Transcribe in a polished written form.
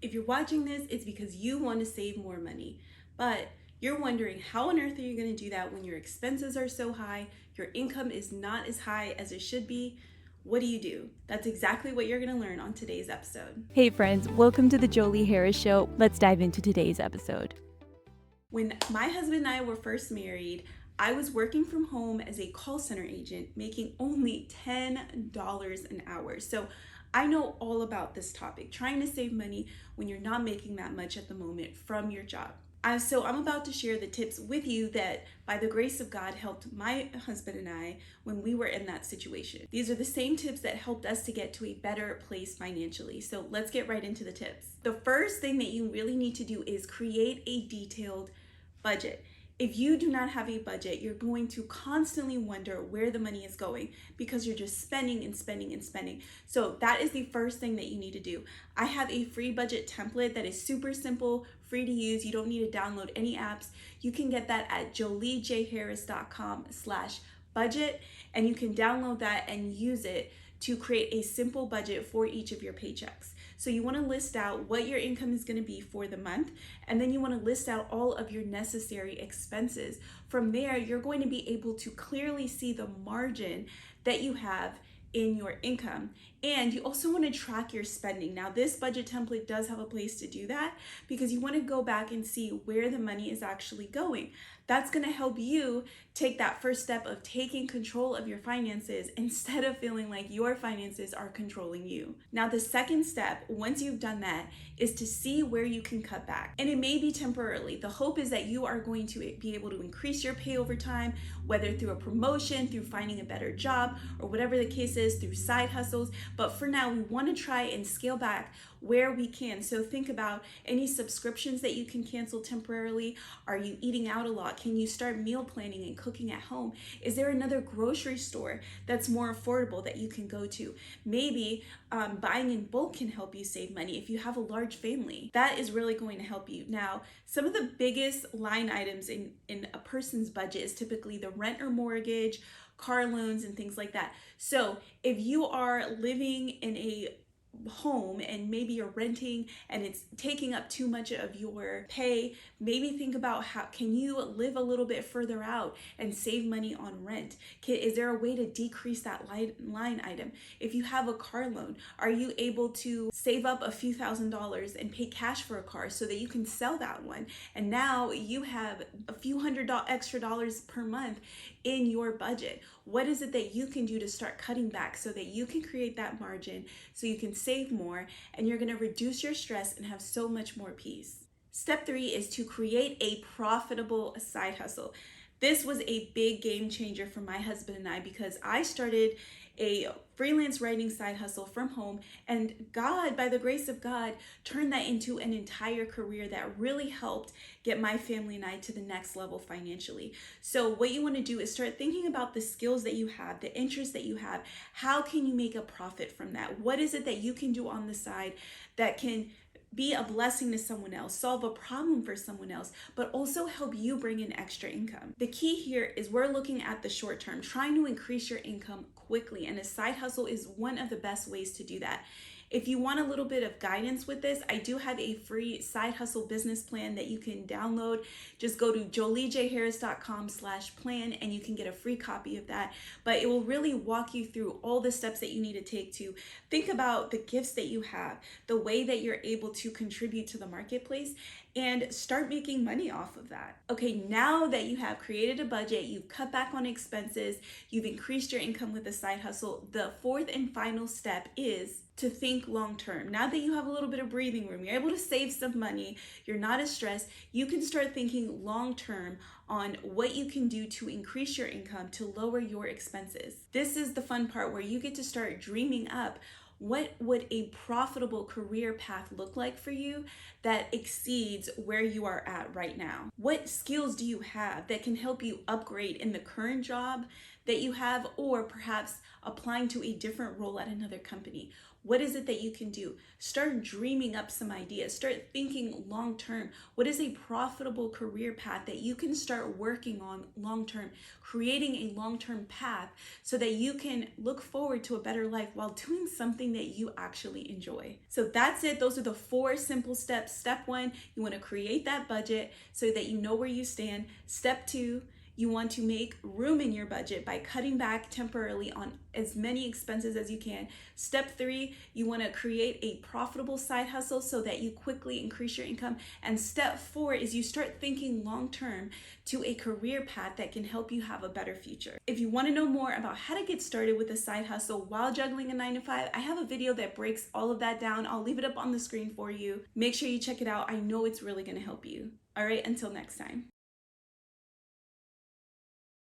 If you're watching this, it's because you want to save more money, but you're wondering how on earth are you going to do that when your expenses are so high, your income is not as high as it should be? What do you do? That's exactly what you're going to learn on today's episode. Hey friends, welcome to the Jolie Harris Show. Let's dive into today's episode. When my husband and I were first married, I was working from home as a call center agent, making only $10 an hour. So I know all about this topic, trying to save money when you're not making that much at the moment from your job. So I'm about to share the tips with you that, by the grace of God, helped my husband and I when we were in that situation. These are the same tips that helped us to get to a better place financially. So let's get right into the tips. The first thing that you really need to do is create a detailed budget. If you do not have a budget, you're going to constantly wonder where the money is going because you're just spending and spending and spending. So that is the first thing that you need to do. I have a free budget template that is super simple, free to use. You don't need to download any apps. You can get that at joliejharris.com/budget, and you can download that and use it to create a simple budget for each of your paychecks. So you want to list out what your income is going to be for the month, and then you want to list out all of your necessary expenses. From there, you're going to be able to clearly see the margin that you have in your income. And you also want to track your spending. Now, this budget template does have a place to do that because you want to go back and see where the money is actually going. That's going to help you take that first step of taking control of your finances instead of feeling like your finances are controlling you. Now, the second step, once you've done that, is to see where you can cut back. And it may be temporarily. The hope is that you are going to be able to increase your pay over time, whether through a promotion, through finding a better job, or whatever the case is, through side hustles. But for now, we want to try and scale back where we can. So think about any subscriptions that you can cancel temporarily. Are you eating out a lot? Can you start meal planning and cooking at home? Is there another grocery store that's more affordable that you can go to? Maybe buying in bulk can help you save money if you have a large family. That is really going to help you. Now, some of the biggest line items in a person's budget is typically the rent or mortgage, car loans, and things like that. So if you are living in a home and maybe you're renting and it's taking up too much of your pay, maybe think about how can you live a little bit further out and save money on rent. Is there a way to decrease that line item? If you have a car loan, are you able to save up a few $1,000s and pay cash for a car so that you can sell that one, and now you have a few extra dollars per month in your budget? What is it that you can do to start cutting back so that you can create that margin so you can save more, and you're going to reduce your stress and have so much more peace? Step 3 is to create a profitable side hustle. This was a big game changer for my husband and I because I started a freelance writing side hustle from home, and God, by the grace of God, turned that into an entire career that really helped get my family and I to the next level financially. So what you want to do is start thinking about the skills that you have, the interests that you have. How can you make a profit from that? What is it that you can do on the side that can be a blessing to someone else, solve a problem for someone else, but also help you bring in extra income? The key here is we're looking at the short term, trying to increase your income quickly, and a side hustle is one of the best ways to do that. If you want a little bit of guidance with this, I do have a free side hustle business plan that you can download. Just go to joliejharris.com/plan and you can get a free copy of that. But it will really walk you through all the steps that you need to take to think about the gifts that you have, the way that you're able to contribute to the marketplace, and start making money off of that. Okay, now that you have created a budget, you've cut back on expenses, you've increased your income with a side hustle, the fourth and final step is to think long term. Now that you have a little bit of breathing room, you're able to save some money, you're not as stressed, you can start thinking long term on what you can do to increase your income to lower your expenses. This is the fun part where you get to start dreaming up what would a profitable career path look like for you that exceeds where you are at right now? What skills do you have that can help you upgrade in the current job that you have, or perhaps applying to a different role at another company. What is it that you can do? Start dreaming up some ideas. Start thinking long term. What is a profitable career path that you can start working on long term, creating a long term path so that you can look forward to a better life while doing something that you actually enjoy. So that's it. Those are the 4 simple steps. Step 1, you want to create that budget so that you know where you stand. Step 2, you want to make room in your budget by cutting back temporarily on as many expenses as you can. Step 3, you want to create a profitable side hustle so that you quickly increase your income. And step 4 is you start thinking long term to a career path that can help you have a better future. If you want to know more about how to get started with a side hustle while juggling a 9-to-5, I have a video that breaks all of that down. I'll leave it up on the screen for you. Make sure you check it out. I know it's really going to help you. All right, until next time.